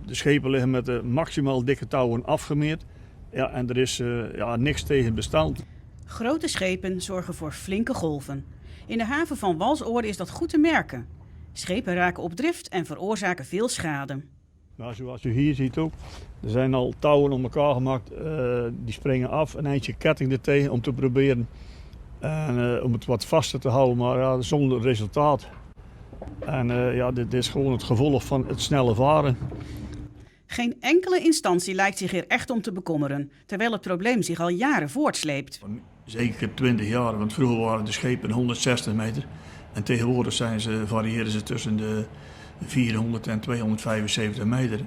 De schepen liggen met de maximaal dikke touwen afgemeerd. Ja, en er is niks tegen bestand. Grote schepen zorgen voor flinke golven. In de haven van Walsoorde is dat goed te merken. Schepen raken op drift en veroorzaken veel schade. Nou, zoals u hier ziet ook, er zijn al touwen om elkaar gemaakt. Die springen af, een eindje ketting er tegen om te proberen om het wat vaster te houden, maar ja, zonder resultaat. En dit is gewoon het gevolg van het snelle varen. Geen enkele instantie lijkt zich er echt om te bekommeren, terwijl het probleem zich al jaren voortsleept. Zeker 20 jaar, want vroeger waren de schepen 160 meter. En tegenwoordig variëren ze tussen de 400 en 275 meter.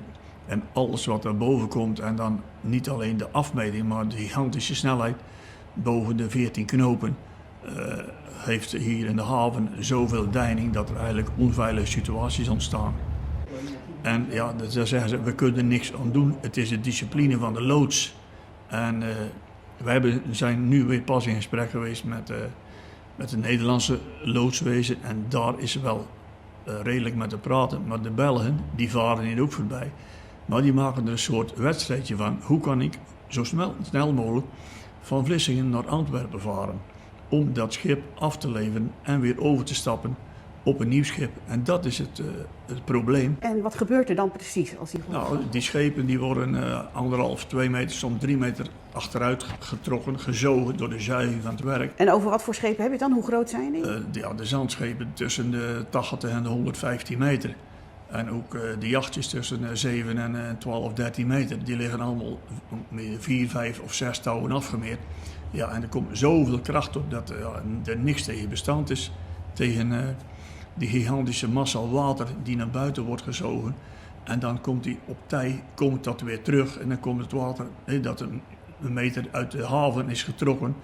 En alles wat daarboven komt, en dan niet alleen de afmeting, maar de gigantische snelheid boven de 14 knopen, heeft hier in de haven zoveel deining dat er eigenlijk onveilige situaties ontstaan. En ja, daar zeggen ze, we kunnen er niks aan doen. Het is de discipline van de loods. En wij zijn nu weer pas in gesprek geweest met de Nederlandse loodswezen. En daar is wel redelijk met te praten. Maar de Belgen, die varen hier ook voorbij. Maar die maken er een soort wedstrijdje van. Hoe kan ik zo snel mogelijk van Vlissingen naar Antwerpen varen? Om dat schip af te leveren en weer over te stappen op een nieuw schip. En dat is het probleem. En wat gebeurt er dan precies als die Nou, die schepen die worden 1,5, 2 meter, soms 3 meter achteruit getrokken, gezogen door de zuiging van het werk. En over wat voor schepen heb je het dan? Hoe groot zijn die? De zandschepen tussen de 80 en de 115 meter. En ook de jachtjes tussen 7 en 12, 13 meter. Die liggen allemaal met 4, 5 of 6 touwen afgemeerd. Ja, en er komt zoveel kracht op dat er niks tegen bestand is. Tegen die gigantische massa water die naar buiten wordt gezogen. En dan komt die op tij, komt dat weer terug. En dan komt het water dat een meter uit de haven is getrokken.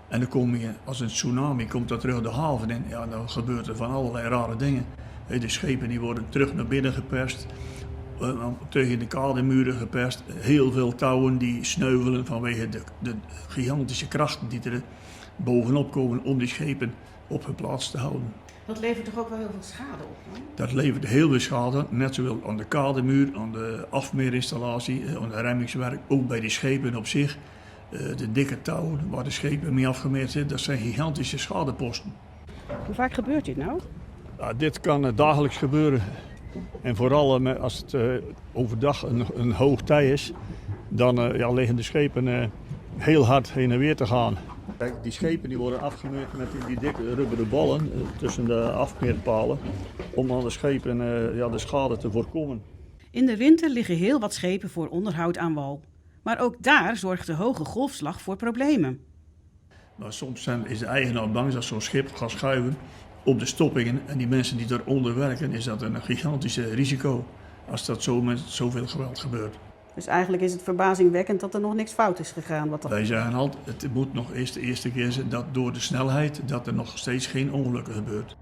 En dan kom je, als een tsunami, komt dat terug de haven in. Ja, dan gebeurt er van allerlei rare dingen. De schepen die worden terug naar binnen geperst. Tegen de kademuren geperst. Heel veel touwen die sneuvelen vanwege de gigantische krachten die er bovenop komen om die schepen op hun plaats te houden. Dat levert toch ook wel heel veel schade op? Hè? Dat levert heel veel schade, net zowel aan de kademuur, aan de afmeerinstallatie, aan het remmingswerk, ook bij die schepen op zich. De dikke touwen waar de schepen mee afgemeerd zitten, dat zijn gigantische schadeposten. Hoe vaak gebeurt dit nou? Ja, dit kan dagelijks gebeuren. En vooral als het overdag een hoog tij is, dan liggen de schepen heel hard heen en weer te gaan. Kijk, die schepen die worden afgemeerd met die dikke rubberen ballen tussen de afmeerpalen om aan de schepen de schade te voorkomen. In de winter liggen heel wat schepen voor onderhoud aan wal. Maar ook daar zorgt de hoge golfslag voor problemen. Maar soms is de eigenaar bang dat zo'n schip gaat schuiven op de stoppingen. En die mensen die daaronder werken, is dat een gigantische risico als dat zo met zoveel geweld gebeurt. Dus eigenlijk is het verbazingwekkend dat er nog niks fout is gegaan. Wij zeggen altijd, het moet nog eerst de eerste keer zijn dat door de snelheid dat er nog steeds geen ongelukken gebeurt.